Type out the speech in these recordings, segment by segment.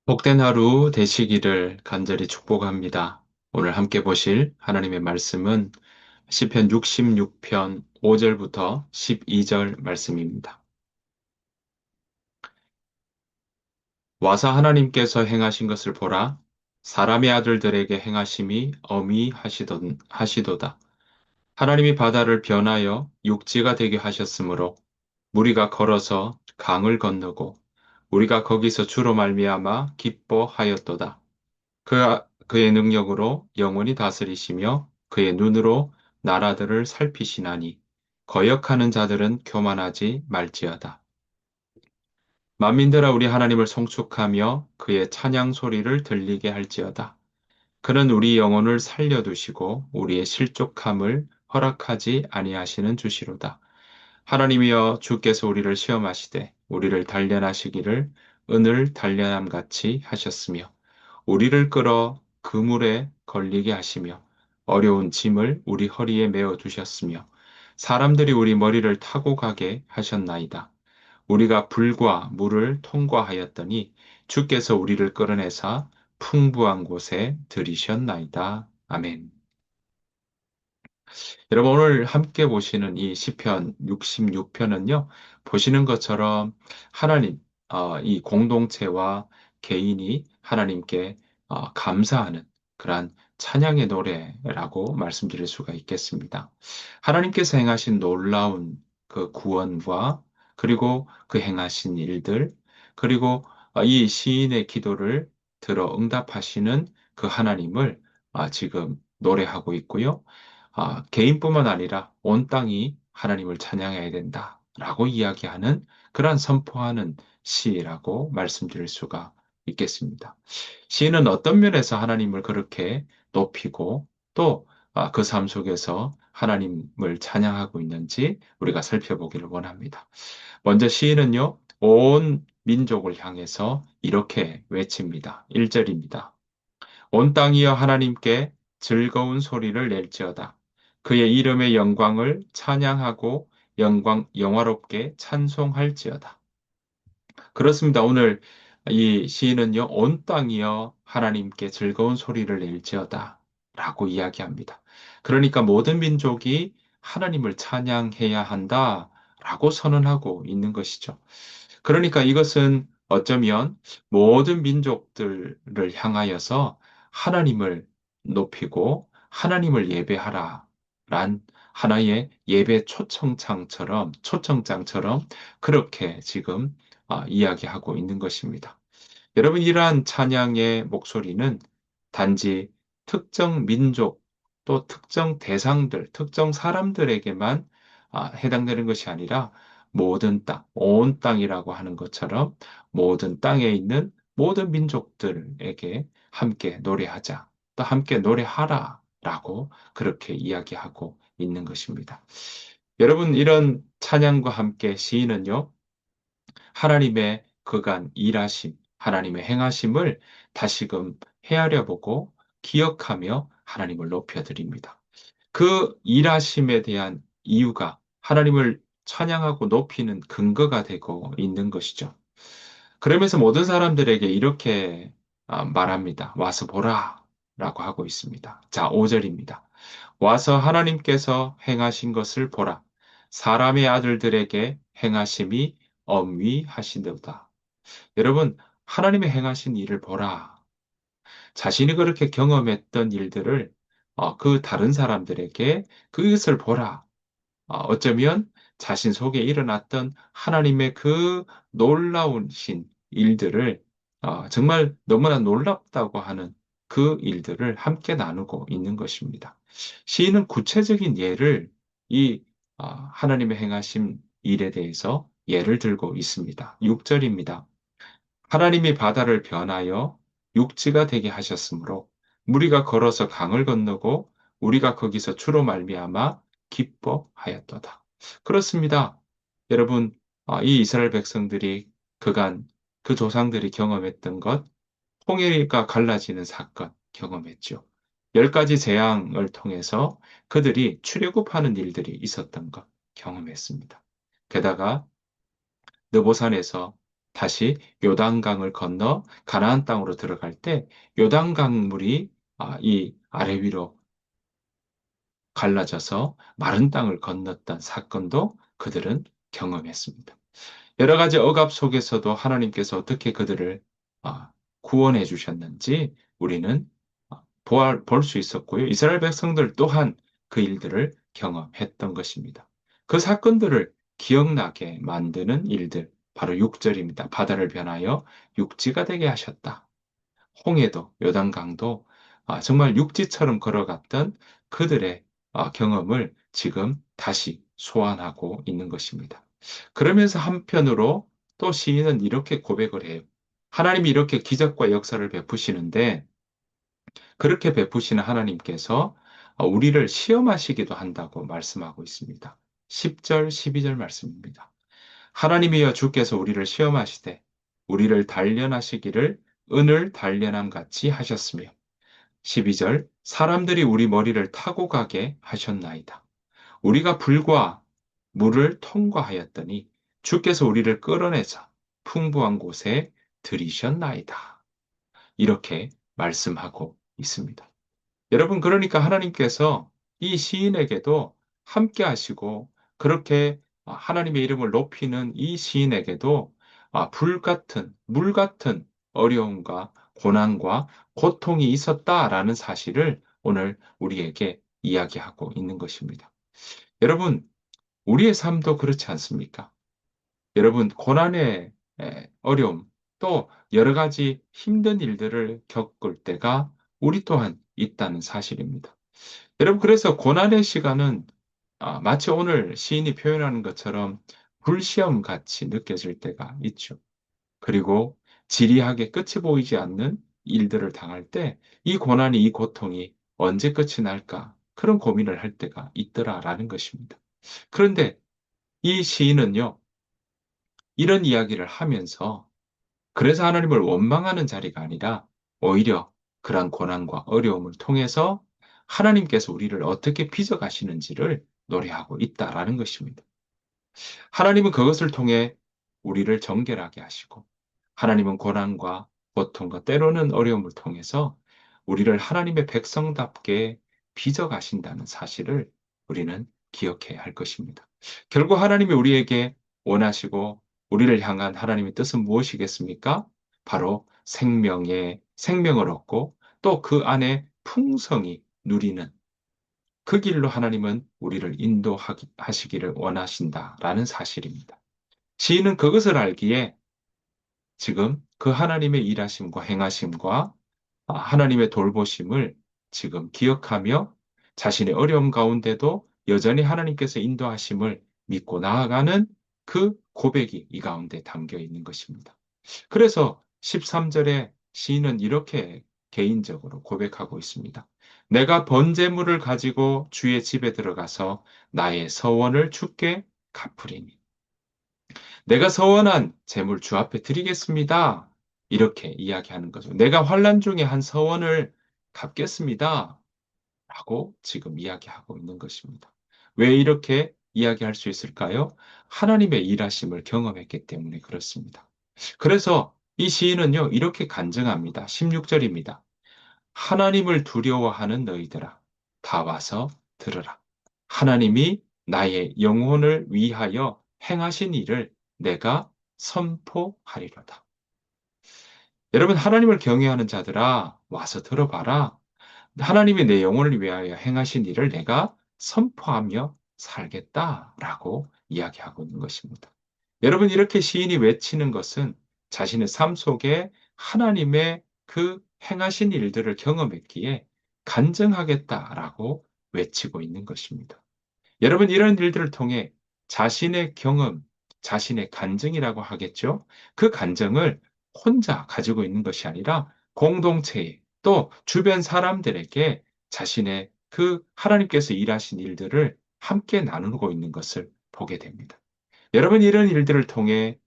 복된 하루 되시기를 간절히 축복합니다. 오늘 함께 보실 하나님의 말씀은 시편 66편 5절부터 12절 말씀입니다. 와서 하나님께서 행하신 것을 보라. 사람의 아들들에게 행하심이 하시도다. 하나님이 바다를 변하여 육지가 되게 하셨으므로 무리가 걸어서 강을 건너고 우리가 거기서 주로 말미암아 기뻐하였도다. 그의 능력으로 영원히 다스리시며 그의 눈으로 나라들을 살피시나니 거역하는 자들은 교만하지 말지어다. 만민들아 우리 하나님을 송축하며 그의 찬양 소리를 들리게 할지어다. 그는 우리 영혼을 살려두시고 우리의 실족함을 허락하지 아니하시는 주시로다. 하나님이여 주께서 우리를 시험하시되 우리를 단련하시기를 은을 단련함 같이 하셨으며 우리를 끌어 그물에 걸리게 하시며 어려운 짐을 우리 허리에 메어 두셨으며 사람들이 우리 머리를 타고 가게 하셨나이다. 우리가 불과 물을 통과하였더니 주께서 우리를 끌어내사 풍부한 곳에 들이셨나이다. 아멘. 여러분 오늘 함께 보시는 이 시편 66편은요. 보시는 것처럼 하나님 이 공동체와 개인이 하나님께 감사하는 그러한 찬양의 노래라고 말씀드릴 수가 있겠습니다. 하나님께서 행하신 놀라운 그 구원과 그리고 그 행하신 일들 그리고 이 시인의 기도를 들어 응답하시는 그 하나님을 지금 노래하고 있고요. 개인뿐만 아니라 온 땅이 하나님을 찬양해야 된다라고 이야기하는 그러한 선포하는 시라고 말씀드릴 수가 있겠습니다. 시인은 어떤 면에서 하나님을 그렇게 높이고 또 그 삶 속에서 하나님을 찬양하고 있는지 우리가 살펴보기를 원합니다. 먼저 시인은요, 온 민족을 향해서 이렇게 외칩니다. 1절입니다. 온 땅이여 하나님께 즐거운 소리를 낼지어다. 그의 이름의 영광을 찬양하고 영화롭게 찬송할지어다. 그렇습니다. 오늘 이 시인은요, 온 땅이여 하나님께 즐거운 소리를 낼지어다. 라고 이야기합니다. 그러니까 모든 민족이 하나님을 찬양해야 한다. 라고 선언하고 있는 것이죠. 그러니까 이것은 어쩌면 모든 민족들을 향하여서 하나님을 높이고 하나님을 예배하라. 란 하나의 예배 초청장처럼 그렇게 지금 이야기하고 있는 것입니다. 여러분, 이러한 찬양의 목소리는 단지 특정 민족 또 특정 대상들, 특정 사람들에게만 해당되는 것이 아니라 모든 땅, 온 땅이라고 하는 것처럼 모든 땅에 있는 모든 민족들에게 함께 노래하자, 또 함께 노래하라 라고 그렇게 이야기하고 있는 것입니다. 여러분, 이런 찬양과 함께 시인은요, 하나님의 그간 일하심, 하나님의 행하심을 다시금 헤아려 보고 기억하며 하나님을 높여드립니다. 그 일하심에 대한 이유가 하나님을 찬양하고 높이는 근거가 되고 있는 것이죠. 그러면서 모든 사람들에게 이렇게 말합니다. 와서 보라 라고 하고 있습니다. 자, 5절입니다. 와서 하나님께서 행하신 것을 보라. 사람의 아들들에게 행하심이 엄위하시도다. 여러분, 하나님의 행하신 일을 보라. 자신이 그렇게 경험했던 일들을 그 다른 사람들에게 그것을 보라. 어쩌면 자신 속에 일어났던 하나님의 그 놀라우신 일들을 정말 너무나 놀랍다고 하는 그 일들을 함께 나누고 있는 것입니다. 시인은 구체적인 예를 이 하나님의 행하신 일에 대해서 예를 들고 있습니다. 6절입니다. 하나님이 바다를 변하여 육지가 되게 하셨으므로 무리가 걸어서 강을 건너고 우리가 거기서 주로 말미암아 기뻐하였도다. 그렇습니다. 여러분, 이 이스라엘 백성들이 그간 그 조상들이 경험했던 것, 홍해가 갈라지는 사건 경험했죠. 10가지 재앙을 통해서 그들이 출애굽하는 일들이 있었던 것 경험했습니다. 게다가 느보산에서 다시 요단강을 건너 가나안 땅으로 들어갈 때 요단강 물이 이 아래 위로 갈라져서 마른 땅을 건넜던 사건도 그들은 경험했습니다. 여러 가지 억압 속에서도 하나님께서 어떻게 그들을 구원해 주셨는지 우리는 볼 수 있었고요. 이스라엘 백성들 또한 그 일들을 경험했던 것입니다. 그 사건들을 기억나게 만드는 일들, 바로 6절입니다. 바다를 변하여 육지가 되게 하셨다. 홍해도 요단강도 정말 육지처럼 걸어갔던 그들의 경험을 지금 다시 소환하고 있는 것입니다. 그러면서 한편으로 또 시인은 이렇게 고백을 해요. 하나님이 이렇게 기적과 역사를 베푸시는데 그렇게 베푸시는 하나님께서 우리를 시험하시기도 한다고 말씀하고 있습니다. 10절, 12절 말씀입니다. 하나님이여 주께서 우리를 시험하시되 우리를 단련하시기를 은을 단련함 같이 하셨으며 12절 사람들이 우리 머리를 타고 가게 하셨나이다. 우리가 불과 물을 통과하였더니 주께서 우리를 끌어내사 풍부한 곳에 들이셨나이다. 이렇게 말씀하고 있습니다. 여러분, 그러니까 하나님께서 이 시인에게도 함께 하시고, 그렇게 하나님의 이름을 높이는 이 시인에게도 불 같은, 물 같은 어려움과 고난과 고통이 있었다라는 사실을 오늘 우리에게 이야기하고 있는 것입니다. 여러분, 우리의 삶도 그렇지 않습니까? 여러분, 고난의 어려움, 또 여러 가지 힘든 일들을 겪을 때가 우리 또한 있다는 사실입니다. 여러분, 그래서 고난의 시간은 마치 오늘 시인이 표현하는 것처럼 불시험 같이 느껴질 때가 있죠. 그리고 지리하게 끝이 보이지 않는 일들을 당할 때 이 고난이, 이 고통이 언제 끝이 날까? 그런 고민을 할 때가 있더라라는 것입니다. 그런데 이 시인은요, 이런 이야기를 하면서 그래서 하나님을 원망하는 자리가 아니라 오히려 그러한 고난과 어려움을 통해서 하나님께서 우리를 어떻게 빚어가시는지를 노래하고 있다라는 것입니다. 하나님은 그것을 통해 우리를 정결하게 하시고 하나님은 고난과 고통과 때로는 어려움을 통해서 우리를 하나님의 백성답게 빚어가신다는 사실을 우리는 기억해야 할 것입니다. 결국 하나님이 우리에게 원하시고 우리를 향한 하나님의 뜻은 무엇이겠습니까? 바로 생명을 얻고 또 그 안에 풍성히 누리는 그 길로 하나님은 우리를 인도하시기를 원하신다라는 사실입니다. 시인은 그것을 알기에 지금 그 하나님의 일하심과 행하심과 하나님의 돌보심을 지금 기억하며 자신의 어려움 가운데도 여전히 하나님께서 인도하심을 믿고 나아가는 그 고백이 이 가운데 담겨 있는 것입니다. 그래서 13절에 시인은 이렇게 개인적으로 고백하고 있습니다. 내가 번제물을 가지고 주의 집에 들어가서 나의 서원을 주께 갚으리니. 내가 서원한 제물 주 앞에 드리겠습니다. 이렇게 이야기하는 거죠. 내가 환난 중에 한 서원을 갚겠습니다. 라고 지금 이야기하고 있는 것입니다. 왜 이렇게 이야기할 수 있을까요? 하나님의 일하심을 경험했기 때문에 그렇습니다. 그래서 이 시인은요, 이렇게 간증합니다. 16절입니다. 하나님을 두려워하는 너희들아, 다 와서 들으라. 하나님이 나의 영혼을 위하여 행하신 일을 내가 선포하리로다. 여러분, 하나님을 경외하는 자들아, 와서 들어봐라. 하나님이 내 영혼을 위하여 행하신 일을 내가 선포하며 살겠다라고 이야기하고 있는 것입니다. 여러분, 이렇게 시인이 외치는 것은 자신의 삶 속에 하나님의 그 행하신 일들을 경험했기에 간증하겠다라고 외치고 있는 것입니다. 여러분, 이런 일들을 통해 자신의 경험, 자신의 간증이라고 하겠죠. 그 간증을 혼자 가지고 있는 것이 아니라 공동체에 또 주변 사람들에게 자신의 그 하나님께서 일하신 일들을 함께 나누고 있는 것을 보게 됩니다. 여러분, 이런 일들을 통해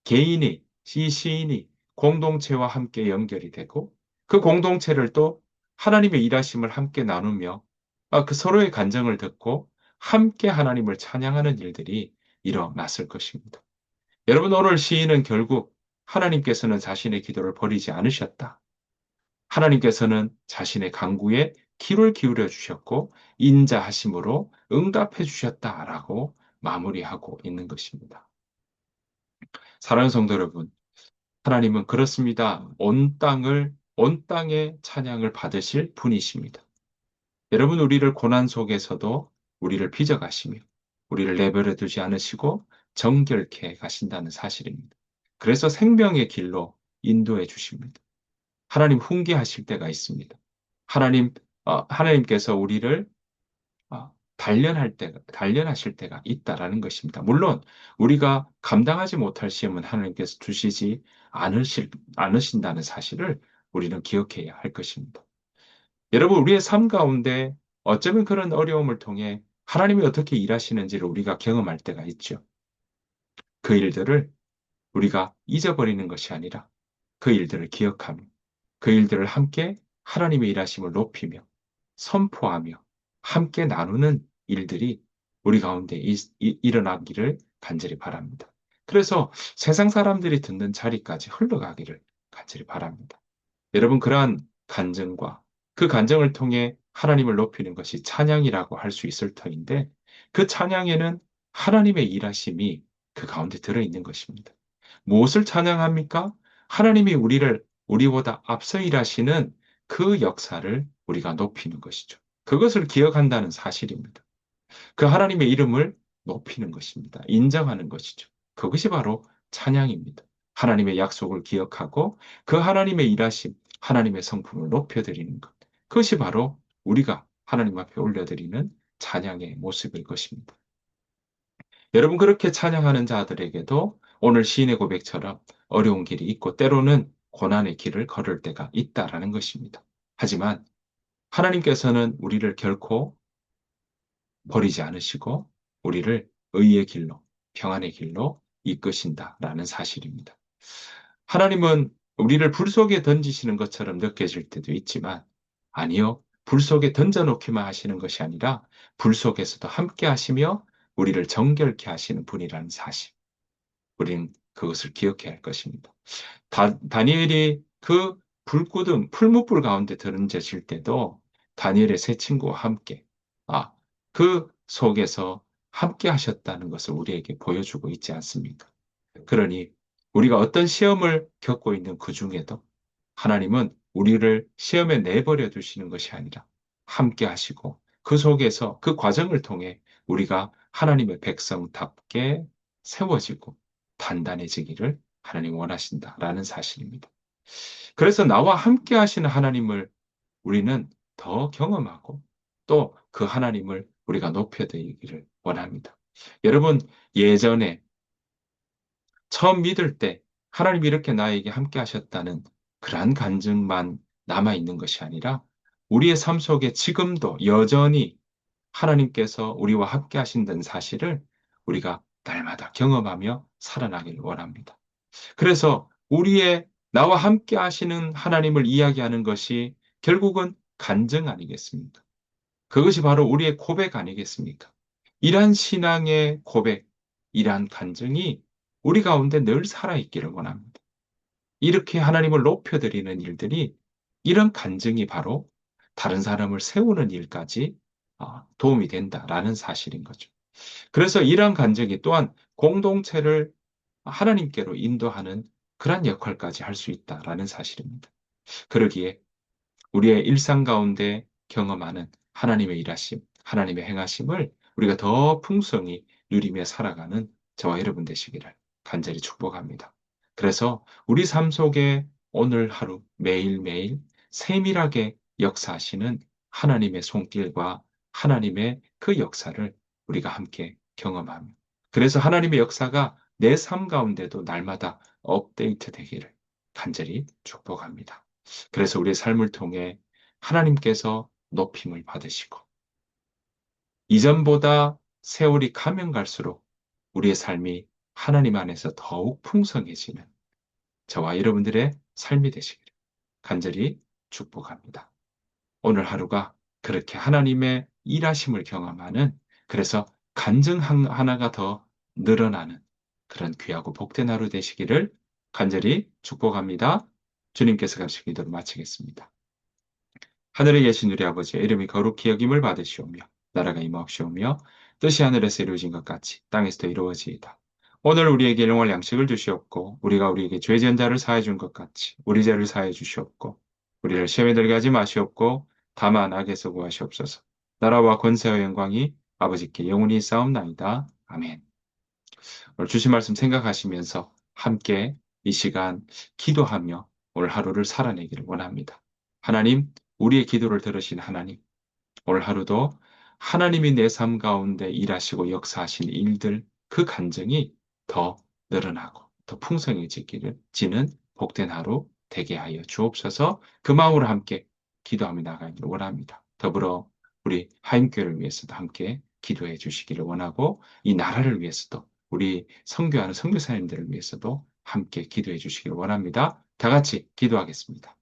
개인이, 이 시인이 공동체와 함께 연결이 되고 그 공동체를 또 하나님의 일하심을 함께 나누며 그 서로의 간증을 듣고 함께 하나님을 찬양하는 일들이 일어났을 것입니다. 여러분, 오늘 시인은 결국 하나님께서는 자신의 기도를 버리지 않으셨다. 하나님께서는 자신의 간구에 귀를 기울여 주셨고 인자하심으로 응답해 주셨다라고 마무리하고 있는 것입니다. 사랑하는 성도 여러분, 하나님은 그렇습니다. 온 땅의 찬양을 받으실 분이십니다. 여러분, 우리를 고난 속에서도 우리를 빚어가시며 우리를 내버려 두지 않으시고 정결케 가신다는 사실입니다. 그래서 생명의 길로 인도해 주십니다. 하나님 훈계하실 때가 있습니다. 하나님께서 우리를 단련하실 때가 있다라는 것입니다. 물론, 우리가 감당하지 못할 시험은 하나님께서 주시지 않으신다는 사실을 우리는 기억해야 할 것입니다. 여러분, 우리의 삶 가운데 어쩌면 그런 어려움을 통해 하나님이 어떻게 일하시는지를 우리가 경험할 때가 있죠. 그 일들을 우리가 잊어버리는 것이 아니라 그 일들을 기억하며 그 일들을 함께 하나님의 일하심을 높이며 선포하며 함께 나누는 일들이 우리 가운데 일어나기를 간절히 바랍니다. 그래서 세상 사람들이 듣는 자리까지 흘러가기를 간절히 바랍니다. 여러분, 그러한 간증과 그 간증을 통해 하나님을 높이는 것이 찬양이라고 할 수 있을 터인데 그 찬양에는 하나님의 일하심이 그 가운데 들어있는 것입니다. 무엇을 찬양합니까? 하나님이 우리보다 앞서 일하시는 그 역사를 우리가 높이는 것이죠. 그것을 기억한다는 사실입니다. 그 하나님의 이름을 높이는 것입니다. 인정하는 것이죠. 그것이 바로 찬양입니다. 하나님의 약속을 기억하고 그 하나님의 일하심, 하나님의 성품을 높여드리는 것. 그것이 바로 우리가 하나님 앞에 올려드리는 찬양의 모습일 것입니다. 여러분, 그렇게 찬양하는 자들에게도 오늘 시인의 고백처럼 어려운 길이 있고 때로는 고난의 길을 걸을 때가 있다라는 것입니다. 하지만 하나님께서는 우리를 결코 버리지 않으시고 우리를 의의 길로, 평안의 길로 이끄신다라는 사실입니다. 하나님은 우리를 불 속에 던지시는 것처럼 느껴질 때도 있지만 아니요. 불 속에 던져놓기만 하시는 것이 아니라 불 속에서도 함께 하시며 우리를 정결케 하시는 분이라는 사실. 우리는 그것을 기억해야 할 것입니다. 다니엘이 그 풀무불 가운데 들은저실 때도 다니엘의 세 친구와 함께, 그 속에서 함께 하셨다는 것을 우리에게 보여주고 있지 않습니까? 그러니 우리가 어떤 시험을 겪고 있는 그 중에도 하나님은 우리를 시험에 내버려 두시는 것이 아니라 함께 하시고 그 속에서 그 과정을 통해 우리가 하나님의 백성답게 세워지고 단단해지기를 하나님 원하신다라는 사실입니다. 그래서 나와 함께 하시는 하나님을 우리는 더 경험하고 또 그 하나님을 우리가 높여드리기를 원합니다. 여러분, 예전에 처음 믿을 때 하나님이 이렇게 나에게 함께 하셨다는 그러한 간증만 남아있는 것이 아니라 우리의 삶 속에 지금도 여전히 하나님께서 우리와 함께 하신다는 사실을 우리가 날마다 경험하며 살아나기를 원합니다. 그래서 나와 함께 하시는 하나님을 이야기하는 것이 결국은 간증 아니겠습니까? 그것이 바로 우리의 고백 아니겠습니까? 이러한 신앙의 고백, 이러한 간증이 우리 가운데 늘 살아있기를 원합니다. 이렇게 하나님을 높여드리는 일들이 이런 간증이 바로 다른 사람을 세우는 일까지 도움이 된다라는 사실인 거죠. 그래서 이러한 간증이 또한 공동체를 하나님께로 인도하는 그러한 역할까지 할 수 있다라는 사실입니다. 그러기에 우리의 일상 가운데 경험하는 하나님의 일하심, 하나님의 행하심을 우리가 더 풍성히 누리며 살아가는 저와 여러분 되시기를 간절히 축복합니다. 그래서 우리 삶 속에 오늘 하루 매일매일 세밀하게 역사하시는 하나님의 손길과 하나님의 그 역사를 우리가 함께 경험하며 그래서 하나님의 역사가 내 삶 가운데도 날마다 업데이트 되기를 간절히 축복합니다. 그래서 우리의 삶을 통해 하나님께서 높임을 받으시고 이전보다 세월이 가면 갈수록 우리의 삶이 하나님 안에서 더욱 풍성해지는 저와 여러분들의 삶이 되시기를 간절히 축복합니다. 오늘 하루가 그렇게 하나님의 일하심을 경험하는 그래서 간증 하나가 더 늘어나는 그런 귀하고 복된 하루 되시기를 간절히 축복합니다. 주님께서 가신 기도를 마치겠습니다. 하늘에 계신 우리 아버지의 이름이 거룩히 여김을 받으시오며 나라가 임하옵시오며 뜻이 하늘에서 이루어진 것 같이 땅에서도 이루어지이다. 오늘 우리에게 일용할 양식을 주시옵고 우리가 우리에게 죄 지은 자를 사해 준 것 같이 우리 죄를 사해 주시옵고 우리를 시험에 들게 하지 마시옵고 다만 악에서 구하시옵소서. 나라와 권세와 영광이 아버지께 영원히 싸움나이다. 아멘. 오늘 주신 말씀 생각하시면서 함께 이 시간 기도하며 오늘 하루를 살아내기를 원합니다. 하나님, 우리의 기도를 들으신 하나님, 오늘 하루도 하나님이 내 삶 가운데 일하시고 역사하신 일들, 그 간증이 더 늘어나고 더 풍성해지기를 지는 복된 하루 되게 하여 주옵소서. 그 마음으로 함께 기도하며 나가기를 원합니다. 더불어 우리 하임교회를 위해서도 함께 기도해 주시기를 원하고 이 나라를 위해서도 우리 선교하는 선교사님들을 위해서도 함께 기도해 주시기를 원합니다. 다 같이 기도하겠습니다.